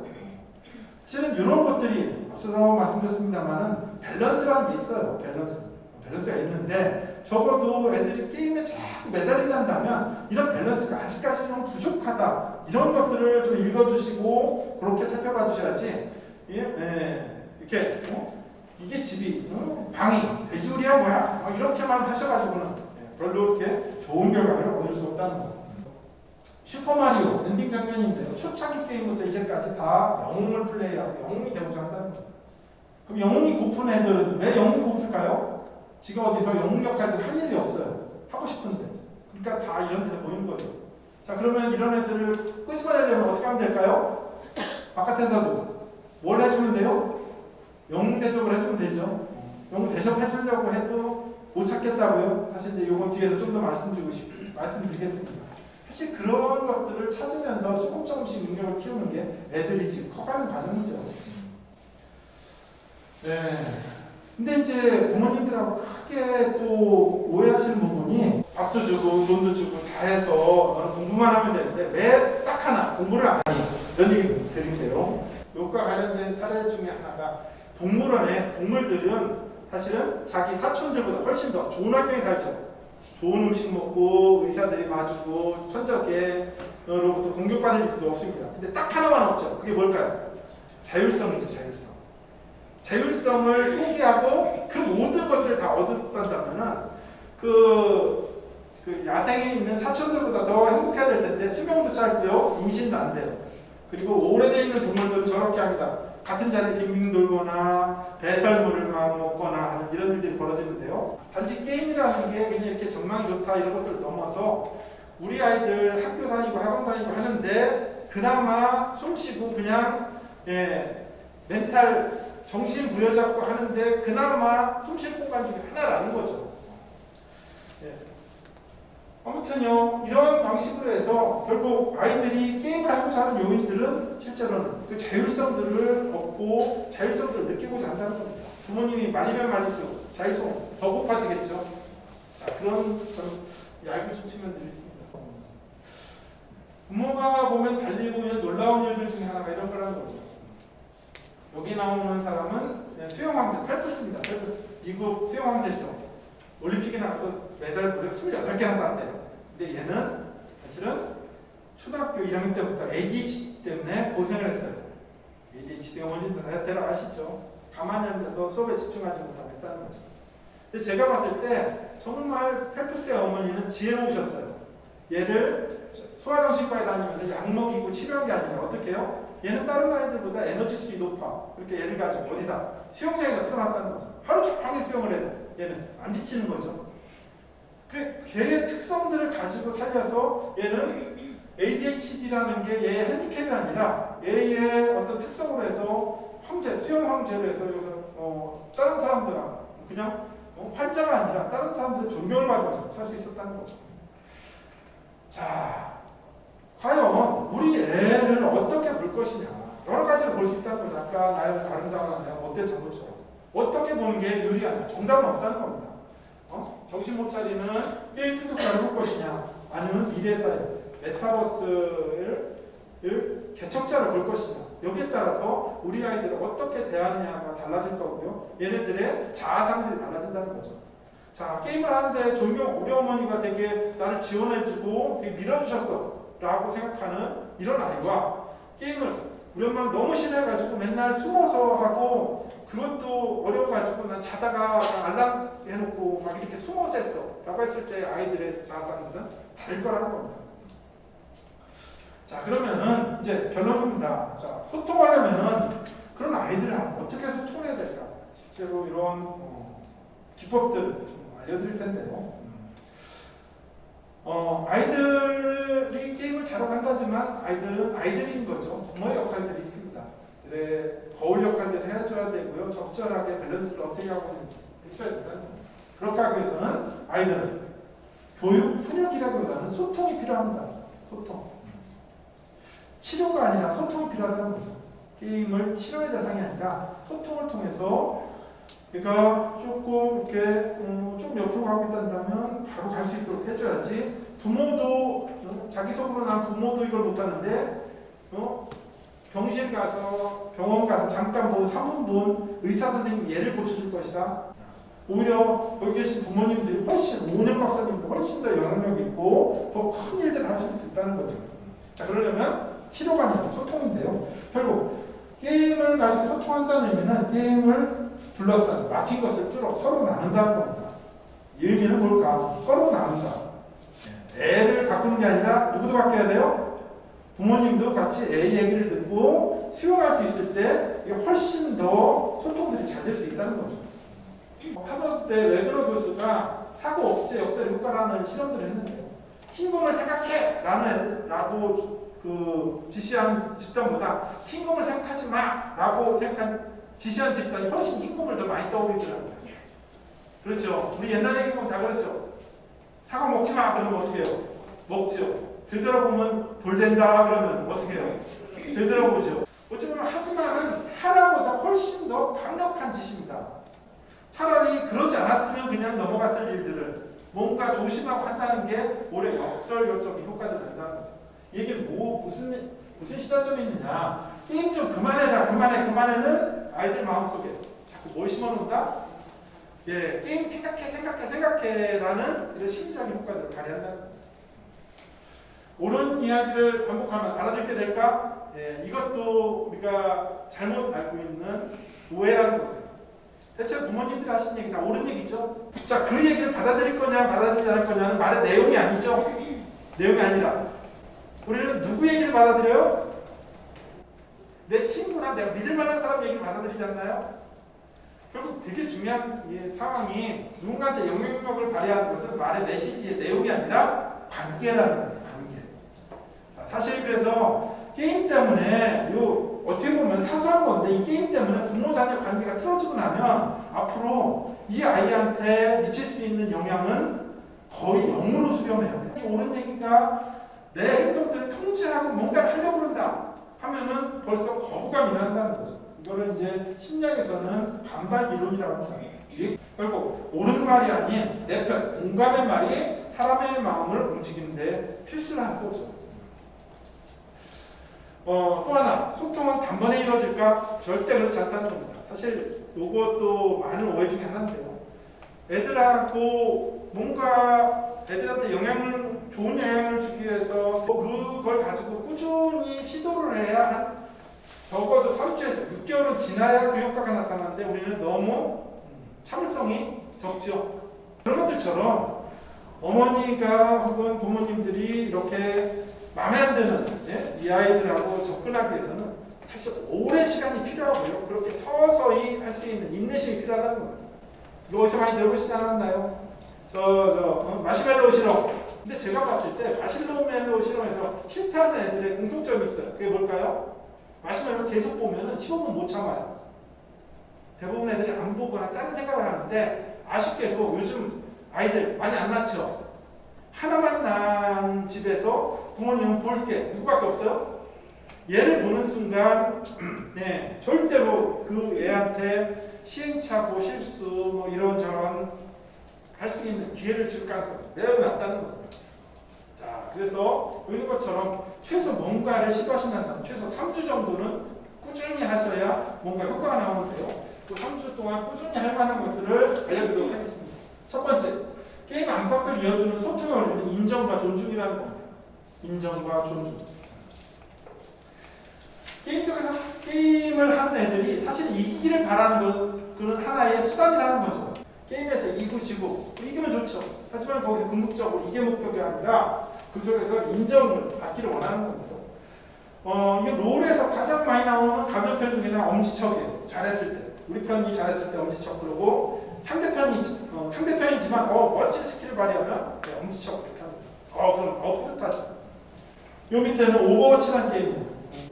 실은 이런 것들이 앞서서 말씀드렸습니다만은 밸런스라는 게 있어요. 밸런스가 있는데 적어도 애들이 게임에 자꾸 매달린다면 이런 밸런스가 아직까지는 부족하다. 이런 것들을 좀 읽어주시고 그렇게 살펴봐 주셔야지 이렇게 이게 집이 방이 돼지우리야 뭐야 이렇게만 하셔가지고는 별로 이렇게 좋은 결과를 얻을 수 없다는 거. 슈퍼마리오 엔딩 장면인데요. 초창기 게임부터 이제까지 다 영웅을 플레이하고 영웅이 되고자 한다는 거죠. 그럼 영웅이 고픈 애들은 왜 영웅이 고플까요? 지가 어디서 영웅 역할들 할 일이 없어요. 하고 싶은데. 그러니까 다 이런 데서 모이는 거죠. 자, 그러면 이런 애들을 끄집어내려면 어떻게 하면 될까요? 바깥에서도 뭘 해주면 돼요? 영웅 대접을 해주면 되죠. 영웅 대접해주려고 해도 못 찾겠다고요. 사실 이제 이건 뒤에서 좀 더 말씀드리겠습니다. 사실 그런 것들을 찾으면서 조금씩 능력을 키우는 게 애들이 지금 커가는 과정이죠. 근데 이제 부모님들하고 크게 또 오해하시는 부분이 밥도 주고 돈도 주고 다 해서 너는 공부만 하면 되는데 왜 딱 하나 공부를 안 하니? 이런 얘기 드릴게요. 이것과 관련된 사례 중에 하나가 동물원에 동물들은 사실은 자기 사촌들보다 훨씬 더 좋은 환경에 살죠. 좋은 음식 먹고 의사들이 봐주고 천적에로부터 공격받을 일도 없습니다. 근데 딱 하나만 없죠. 그게 뭘까요? 자율성이죠. 자율성을 포기하고 그 모든 것들을 다 얻었다면 그 야생에 있는 사촌들보다 더 행복해야 될 텐데 수명도 짧고요. 임신도 안 돼요. 그리고 오래돼 있는 동물들은 저렇게 합니다. 같은 자리에 빙빙 돌거나 배설물을 막 먹거나 하는 이런 일들이 벌어지는데요. 단지 게임이라는 게 그냥 이렇게 전망이 좋다 이런 것들을 넘어서 우리 아이들 학교 다니고 학원 다니고 하는데 그나마 숨 쉬고 그냥 멘탈 정신 부여잡고 하는데 그나마 숨 쉴 공간 중에 하나라는 거죠. 아무튼요, 이런 방식으로 해서 결국 아이들이 게임을 하고자 하는 요인들은 실제로는 그 자율성들을 얻고 자율성들을 느끼고자 한다는 겁니다. 부모님이 말리면 말릴수록 자율성 더 높아지겠죠. 자, 그런 얇은 측면들이 있습니다. 부모가 보면 달리 보이는 놀라운 일들 중에 하나가 이런 거라는 거죠. 여기 나오는 사람은 수영 황제 펠프스입니다. 펠프스. 미국 수영 황제죠. 올림픽에 나가서 메달 무려 28개나 땄대요. 근데 얘는 사실은 초등학교 1학년 때부터 ADHD 때문에 고생을 했어요. ADHD가 뭔지 대략 아시죠? 가만히 앉아서 수업에 집중하지 못하겠다는 거죠. 근데 제가 봤을 때 정말 펠프스의 어머니는 지혜로우셨어요. 얘를 소아정신과에 다니면서 약 먹이고 치료한 게 아니라 어떻게 해요? 얘는 다른 아이들보다 에너지 수준이 높아. 그렇게 얘를 가지고 어디다? 수영장에다 풀어놨다는 거죠. 하루 종일 수영을 해도 얘는 안 지치는 거죠. 그래, 걔의 특성들을 가지고 살려서 얘는 ADHD라는 게 얘의 핸디캡이 아니라 얘의 어떤 특성으로 해서 수영 황제로 해서 여기서 다른 사람들하고 그냥 환자가 아니라 다른 사람들의 존경을 받으면서 살 수 있었다는 거죠. 자, 과연 우리 애를 어떻게 볼 것이냐 여러 가지를 볼 수 있다는 거죠. 아까 나의 아름다운 내가 못된 잘못처럼 어떻게 보는 게 유리하냐 정답은 없다는 겁니다. 정신 못 차리는 게임 중독자를 볼 것이냐 아니면 미래사회 메타버스를 개척자를 볼 것이냐 여기에 따라서 우리 아이들을 어떻게 대하느냐가 달라질 거고요. 얘네들의 자아상들이 달라진다는 거죠. 자, 게임을 하는데 우리 어머니가 되게 나를 지원해주고 되게 밀어주셨어 라고 생각하는 이런 아이와 게임을 우리 엄마는 너무 싫어해가지고 맨날 숨어서 하고 그것도 어려워가지고 난 자다가 알람 해놓고 막 이렇게 숨어서 했어 라고 했을 때 아이들의 자상들은 다를 거라는 겁니다. 자, 그러면은 이제 결론입니다. 자, 소통하려면은 그런 아이들을 어떻게 소통해야 될까? 실제로 이런 기법들을 좀 알려드릴 텐데요. 아이들이 게임을 잘하고 한다지만 아이들은 아이들인 거죠. 부모의 역할들이 있습니다. 들의 거울 역할들을 해줘야 되고요. 적절하게 밸런스를 어떻게 하고 있는지 해줘야 된다는 겁니다. 그렇게 하기 위해서는 아이들은 교육, 훈육이라기보다는 소통이 필요합니다. 소통. 치료가 아니라 소통이 필요하다는 거죠. 게임을 치료의 대상이 아니라 소통을 통해서 그러니까 조금 이렇게 좀 옆으로 가고 있다면 바로 갈 수 있도록 해줘야지. 부모도 자기 속으로 난 부모도 이걸 못하는데 병실 가서 병원 가서 잠깐 본 3분 본 의사 선생님 얘를 고쳐줄 것이다. 오히려 거기 계신 부모님들이 훨씬 오은영 박사님도 훨씬 더 영향력이 있고 더 큰 일들을 하실 수 있다는 거죠. 자, 그러려면 치료가 아니라 소통인데요. 결국 게임을 가지고 소통한다는 의미는 게임을 둘러싼 막힌 것을 뚫어 서로 나눈다는 겁니다. 이 의미는 뭘까? 서로 나눈다. 애를 바꾸는 게 아니라 누구도 바뀌어야 돼요? 부모님도 같이 애 얘기를 듣고 수용할 수 있을 때 이게 훨씬 더 소통들이 잘 될 수 있다는 거죠. 하버드 때 웨그너 교수가 사고 억제 역사 효과라는 실험들을 했는데요. 흰 검을 생각해! 라고 지시한 집단보다 흰 검을 생각하지 마! 라고 지시한 집단이 훨씬 흰 검을 더 많이 떠올리더라고요. 그렇죠. 우리 옛날에 흰 검 다 그렇죠. 사과 먹지 마! 그러면 어떻게 해요? 먹죠. 되돌아보면 돌된다 그러면 어떻게 해요? 되돌아보죠. 어쩌면 하지만은 하나보다 훨씬 더 강력한 짓입니다. 차라리 그러지 않았으면 그냥 넘어갔을 일들을 뭔가 조심하고 한다는 게 올해 역설적인 효과를 낸다는 거죠. 이게 무슨 시사점이 있느냐? 게임 좀 그만해라, 그만해는 아이들 마음속에 자꾸 뭘 심어놓는다? 예, 게임 생각해라는 이런 심리적인 효과를 발휘한다는 거죠. 옳은 이야기를 반복하면 알아듣게 될까? 예, 이것도 우리가 잘못 알고 있는 오해라는 거예요. 대체 부모님들이 하신 얘기 다 옳은 얘기죠? 자, 그 얘기를 받아들일 거냐 받아들이지 않을 거냐는 말의 내용이 아니죠. 내용이 아니라 우리는 누구 얘기를 받아들여요? 내 친구나 내가 믿을 만한 사람 얘기를 받아들이지 않나요? 결국 되게 중요한 상황이 누군가한테 영향력을 발휘하는 것은 말의 메시지의 내용이 아니라 관계라는 거예요. 관계. 자, 사실 그래서 게임 때문에 어떻게 보면 사소한 건데 이 게임 때문에 부모 자녀 관계가 틀어지고 나면 앞으로 이 아이한테 미칠 수 있는 영향은 거의 0으로 수렴해요. 옳은 얘기가 내 행동들을 통제하고 뭔가를 하려고 그런다 하면은 벌써 거부감이 일어난다는 거죠. 이거를 이제 심리학에서는 반발 이론이라고 합니다. 결국 옳은 말이 아닌 내 편, 공감의 말이 사람의 마음을 움직이는데 필수라는 거죠. 또 하나, 소통은 단번에 이루어질까? 절대 그렇지 않다는 겁니다. 사실 이것도 많은 오해 중에 하나인데요. 애들하고 뭔가 애들한테 좋은 영향을 주기 위해서 그걸 가지고 꾸준히 시도를 해야 한 적어도 3주에서 6개월은 지나야 그 효과가 나타나는데 우리는 너무 참을성이 적죠. 그런 것들처럼 어머니가 혹은 부모님들이 이렇게 마음에 안 드는 이 아이들하고 접근하기 위해서는 사실 오랜 시간이 필요하고요. 그렇게 서서히 할 수 있는 인내심이 필요하다는 겁니다. 이거 어디서 많이 들어보시지 않았나요? 마시멜로우 실험. 근데 제가 봤을 때 마시멜로우 실험에서 실패하는 애들의 공통점이 있어요. 그게 뭘까요? 마시멜로우 계속 보면은 시험은 못 참아요. 대부분 애들이 안 보거나 다른 생각을 하는데 아쉽게도 요즘 아이들 많이 안 낳죠. 하나만 난 집에서 부모님은 볼 게 누구밖에 없어요? 얘를 보는 순간 절대로 그 애한테 시행착오, 실수 이런저런 할 수 있는 기회를 줄 가능성이 매우 낮다는 겁니다. 자, 그래서 보이는 것처럼 최소 뭔가를 시도하신다면 최소 3주 정도는 꾸준히 하셔야 뭔가 효과가 나오는데요. 그 3주 동안 꾸준히 할 만한 것들을 알려드리도록 하겠습니다. 첫 번째, 게임 안팎을 이어주는 소통의 원리는 인정과 존중이라는 겁니다. 인정과 존중. 게임 속에서 게임을 하는 애들이 사실 이기기를 바라는 그런 하나의 수단이라는 거죠. 게임에서 이기고 지고 이기면 좋죠. 하지만 거기서 궁극적으로 이게 목표가 아니라 그 속에서 인정을 받기를 원하는 겁니다. 이게 롤에서 가장 많이 나오는 가변편 중에는 엄지척이에요. 잘했을 때. 우리 편이 잘했을 때 엄지척. 그러고 상대편이지만 멋진 스킬을 발휘하면 네, 엄지척 이렇게 합니다. 그럼 뿌듯하죠. 요 밑에는 오버워치라는 게임이에요.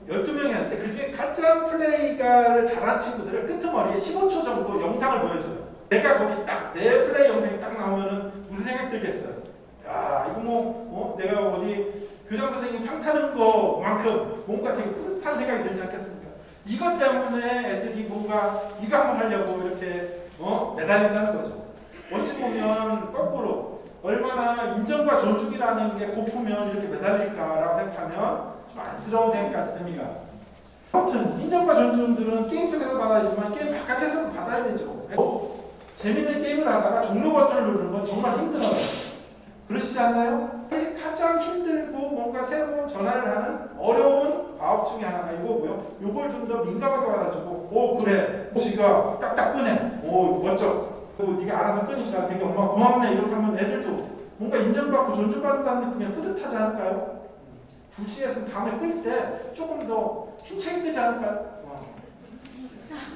12명이 하는데 그 중에 가장 플레이가 잘한 친구들을 끄트머리에 15초 정도 영상을 보여줘요. 내가 거기 딱 내 플레이 영상이 딱 나오면은 무슨 생각 들겠어요? 야 이거 내가 어디 교장 선생님 상 타는 거만큼 뭔가 되게 뿌듯한 생각이 들지 않겠습니까? 이것 때문에 애들이 뭔가 이거 한번 하려고 이렇게 매달린다는 거죠. 어찌 보면 거꾸로 얼마나 인정과 존중이라는 게 고프면 이렇게 매달릴까라고 생각하면 좀 안쓰러운 생각까지 듭니다. 아무튼 인정과 존중들은 게임 속에서 받아야지만 게임 바깥에서도 받아야 되죠. 재밌는 게임을 하다가 종료 버튼을 누르는 건 정말 힘들어요. 그러시지 않나요? 가장 힘들고 뭔가 새로운 전환을 하는 어려운 과업 중에 하나가 이거고요. 이걸 좀 더 민감하게 받아주고 그래 지가 딱딱 끄네 멋져 그리고 네가 알아서 끄니까 되게 엄마 고맙네 이렇게 하면 애들도 뭔가 인정받고 존중받는다는 느낌이 뿌듯하지 않을까요? 2시에서 밤에 끌 때 조금 더 힘차게 끄지 않을까요?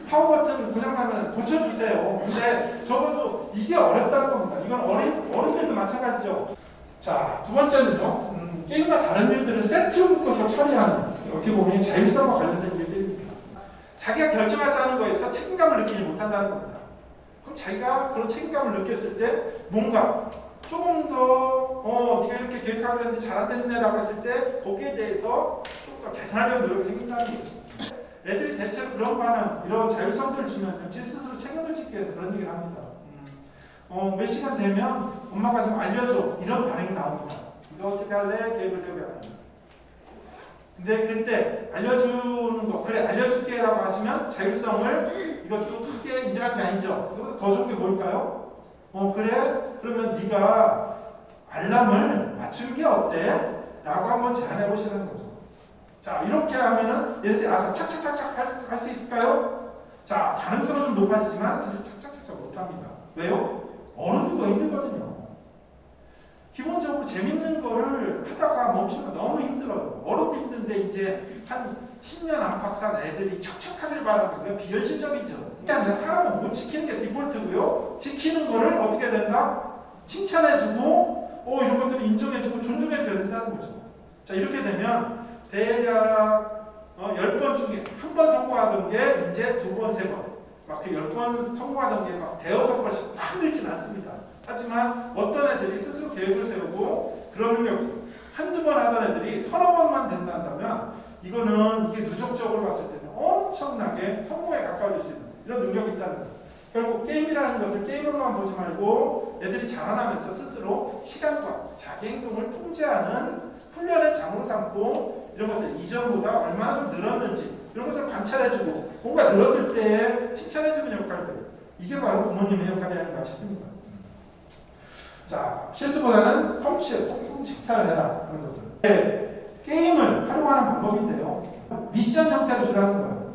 파워 버튼 고장나면 고쳐주세요. 근데 적어도 이게 어렵다는 겁니다. 이건 어른들도 마찬가지죠. 자, 두 번째는요. 게임과 다른 일들을 세트로 묶어서 처리하는 어떻게 보면 자율성과 관련된 일들입니다. 자기가 결정하지 않은 거에서 책임감을 느끼지 못한다는 겁니다. 그럼 자기가 그런 책임감을 느꼈을 때 뭔가 조금 더 네가 이렇게 계획하기로 했는데 잘 안 됐네라고 했을 때 거기에 대해서 좀 더 개선하려는 노력이 생긴다는 거죠. 애들이 대체로 그런 반응, 이런 자율성들을 주면 제 스스로 책임을 지기 위해서 그런 얘기를 합니다. 몇 시간 되면 엄마가 좀 알려줘. 이런 반응이 나옵니다. 이거 어떻게 할래? 계획을 세우게 합니다. 근데 그때 알려주는 거, 그래 알려줄게 라고 하시면 자율성을 이것도 크게 인정하는 게 아니죠. 이것보다 더 좋은 게 뭘까요? 그래? 그러면 네가 알람을 맞추는 게 어때? 라고 한번 제안해 보시는 거죠. 자 이렇게 하면은 얘네들이 알아서 착착착착 할 수 있을까요? 자 가능성은 좀 높아지지만 사실 착착착착 못합니다. 왜요? 어른들도 힘들거든요. 기본적으로 재밌는 거를 하다가 멈추면 너무 힘들어요. 어른도 힘든데 이제 한 10년 안팎 산 애들이 척척하길 바라는 게 비현실적이죠. 그러니까 사람은 못 지키는 게 디폴트고요. 지키는 거를 어떻게 해야 된다? 칭찬해주고 이런 것들을 인정해주고 존중해줘야 된다는 거죠. 자 이렇게 되면 대략 10번 중에 한 번 성공하던 게 이제 2번, 3번 막 그 10번 성공하던 게 막 대여섯 번씩 막 늘진 않습니다. 하지만 어떤 애들이 스스로 계획을 세우고 그런 능력이 한두 번 하던 애들이 서너 번만 된다면 이거는 이게 누적적으로 봤을 때는 엄청나게 성공에 가까워질 수 있는 이런 능력이 있다는 거예요. 결국 게임이라는 것을 게임으로만 보지 말고 애들이 자라나면서 스스로 시간과 자기 행동을 통제하는 훈련의 장으로 삼고 이런 것들 이전보다 얼마나 좀 늘었는지 이런 것들을 관찰해주고 뭔가 늘었을 때 칭찬해주는 역할들 이게 바로 부모님의 역할이 아닌가 싶습니다. 자 실수보다는 성취에 통통 칭찬을 해라 그런 것들. 네, 게임을 활용하는 방법인데요. 미션 형태로 주라는 거예요.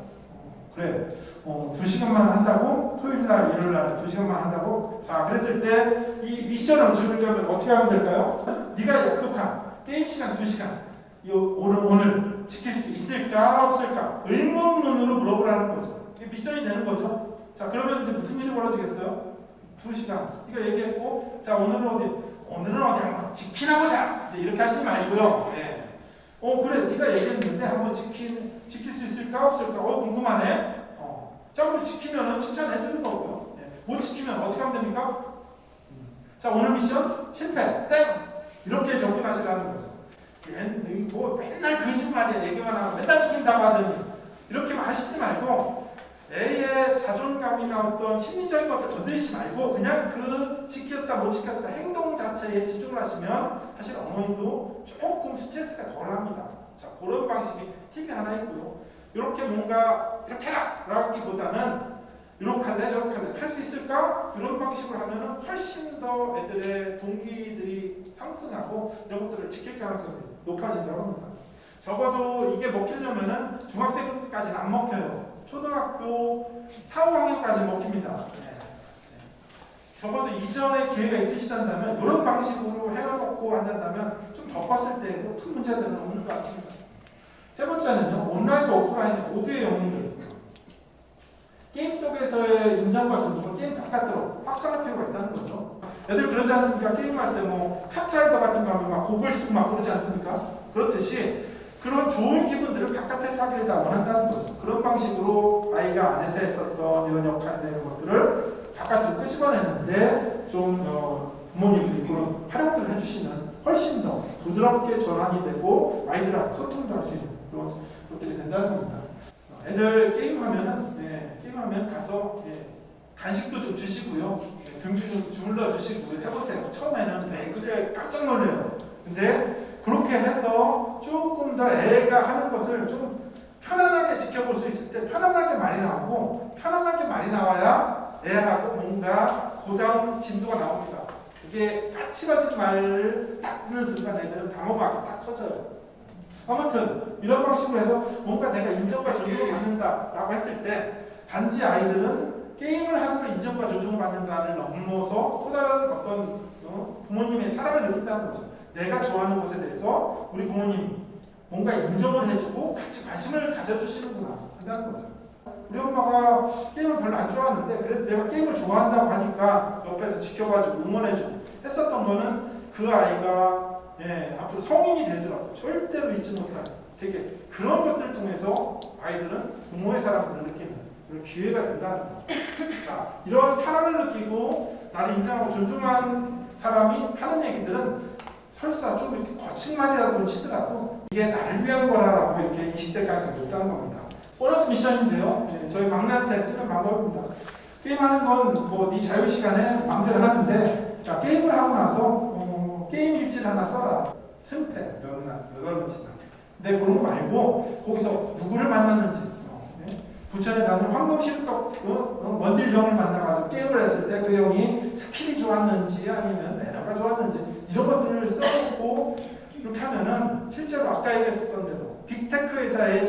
그래 2시간만 한다고 토요일날 일요일날 2시간만 한다고 자 그랬을 때 이 미션을 주려면 어떻게 하면 될까요? 네가 약속한 게임 시간 2시간 오늘 지킬 수 있을까 없을까 의문문으로 물어보라는 거죠. 이게 미션이 되는 거죠. 자 그러면 이제 무슨 일이 벌어지겠어요? 2시간 네가 얘기했고 자 오늘은 어디 한번 지키나 보자 이제 이렇게 하시지 말고요. 네. 그래 네가 얘기했는데 한번 지킬 수 있을까 없을까 궁금하네. 자 그럼 지키면은 칭찬해 주는 거고요. 네. 못 지키면 어떻게 하면 됩니까? 자 오늘 미션 실패 땡 이렇게 접근하시라는 거죠. 뭐 맨날 거짓말이야 얘기만 하고 맨날 지킨다고 하더니 이렇게만 하시지 말고 애의 자존감이나 어떤 심리적인 것들 건드리지 말고 그냥 그 지켰다 못 지켰다 행동 자체에 집중을 하시면 사실 어머니도 조금 스트레스가 덜합니다. 자 그런 방식이 팁이 하나 있고요. 이렇게 뭔가 이렇게 해라 라기보다는 이렇게 할래 저렇게 할래 할 수 있을까? 이런 방식으로 하면 훨씬 더 애들의 동기들이 상승하고 이런 것들을 지킬 가능성이 높아진다고 합니다. 적어도 이게 먹히려면은 중학생까지는 안 먹혀요. 초등학교 4, 5학년까지 먹힙니다. 적어도 이전에 기회가 있으시다면 이런 방식으로 해놓고 한다면 좀 더 컸을 때 큰 문제들은 없는 것 같습니다. 세 번째는요, 온라인과 오프라인 모두의 영웅들. 게임 속에서의 인정과 존중을 게임 바깥으로 확장할 필요가 있다는 거죠. 애들 그러지 않습니까? 게임할 때 뭐 카트라이더 같은 거 하면 막 곡을 쓰고 막 그러지 않습니까? 그렇듯이 그런 좋은 기분들을 바깥에서 하기를 다 원한다는 거죠. 그런 방식으로 아이가 안에서 했었던 이런 역할들 이런 것들을 바깥으로 끄집어내는데 좀 부모님들이 그런 활용들을 해주시면 훨씬 더 부드럽게 전환이 되고 아이들하고 소통도 할 수 있는 그런 것들이 된다는 겁니다. 애들 게임하면 가서 간식도 좀 주시고요. 등 좀 주물러 주시고 해보세요. 처음에는 왜 그래 깜짝 놀래요. 근데 그렇게 해서 조금 더 애가 하는 것을 좀 편안하게 지켜볼 수 있을 때 편안하게 말이 나오고 편안하게 말이 나와야 애하고 뭔가 고다운 진도가 나옵니다. 이게 까칠어진 말을 딱 듣는 순간 애들은 방어막이 딱 쳐져요. 아무튼 이런 방식으로 해서 뭔가 내가 인정과 존중을 받는다라고 했을 때 단지 아이들은 게임을 하는 걸 인정과 존중을 받는다를 넘어서 또 다른 어떤 부모님의 사랑을 느낀다는 거죠. 내가 좋아하는 것에 대해서 우리 부모님이 뭔가 인정을 해주고 같이 관심을 가져주시는구나 한다는 거죠. 우리 엄마가 게임을 별로 안 좋아하는데 그래도 내가 게임을 좋아한다고 하니까 옆에서 지켜봐주고 응원해주고 했었던 거는 그 아이가 앞으로 성인이 되더라도 절대로 잊지 못할 되게 그런 것들을 통해서 아이들은 부모의 사랑을 느끼는 그런 기회가 된다는 거. 자, 이런 사랑을 느끼고 나를 인정하고 존중한 사람이 하는 얘기들은 설사 좀 이렇게 거친 말이라서 치더라도 이게 나를 위한 거라고 이렇게 인식될 가능성이 높다는 겁니다. 보너스 미션인데요. 저희 막내한테 쓰는 방법입니다. 게임하는 건 뭐 네 자유 시간에 마음대로 하는데 자, 게임을 하고 나서 게임 일지를 하나 써라. 승패 몇 월며칠나. 근데 그런 거 말고 거기서 누구를 만났는지 부천에 사는 황금실떡 원딜 형을 만나가지고 게임을 했을 때 그 형이 스킬이 좋았는지 아니면 매너가 좋았는지 이런 것들을 써놓고 이렇게 하면은 실제로 아까 얘기했었던 대로 빅테크 회사에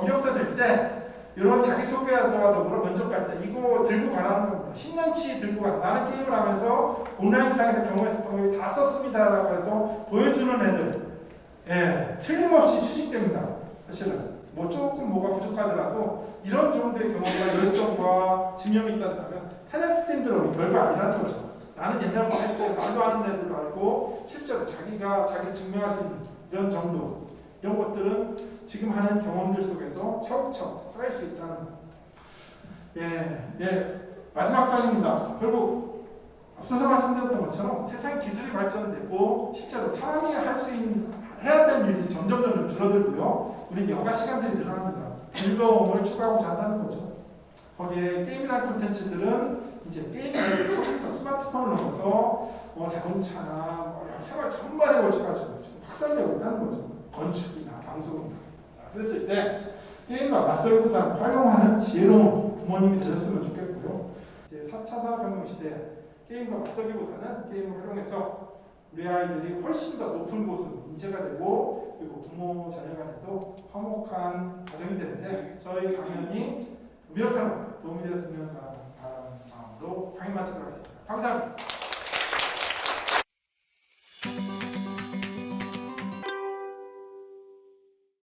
이력서 낼 때 이런 자기소개서와 더불어 면접 갈 때 이거 들고 가라는 겁니다. 10년치 들고 가. 나는 게임을 하면서 온라인상에서 경험했었던 거 다 썼습니다라고 해서 보여주는 애들 틀림없이 취직됩니다. 사실은 뭐 조금 뭐가 부족하더라도 이런 정도의 경험과 열정과 집념이 있다면 테니스 신드롬이 별거 아니라는 거죠. 나는 옛날부터 했어요. 말도 하는 애들도 알고 실제로 자기가 자기를 증명할 수 있는 이런 정도 이런 것들은 지금 하는 경험들 속에서 차곡차곡 쌓일 수 있다는 마지막 장입니다. 결국 앞서서 말씀드렸던 것처럼 세상 기술이 발전되고 실제로 사람이 할 수 있는 해야 되는 일들이 점점 줄어들고요. 우리 여가 시간들이 늘어납니다. 즐거움을 추구하고자 한다는 거죠. 거기에 게임이라는 콘텐츠들은 이제 게임을 컴퓨터, 스마트폰을 넘어서 자동차나 생활 전반에 걸쳐가지고 지금 확산되고 있다는 거죠. 건축이나 방송이나. 그랬을 때 게임과 맞설보다 활용하는 지혜로운 부모님이 되셨으면 좋겠고요. 이제 4차 산업혁명 시대에 게임과 맞서기보다는 게임을 활용해서 우리 아이들이 훨씬 더 높은 곳으로 인재가 되고 그리고 부모 자녀 간에도 화목한 가정이 되는데 저희 강연이 미력한 도움이 되었으면 하는 마음으로 강의 마치도록 하겠습니다. 감사합니다.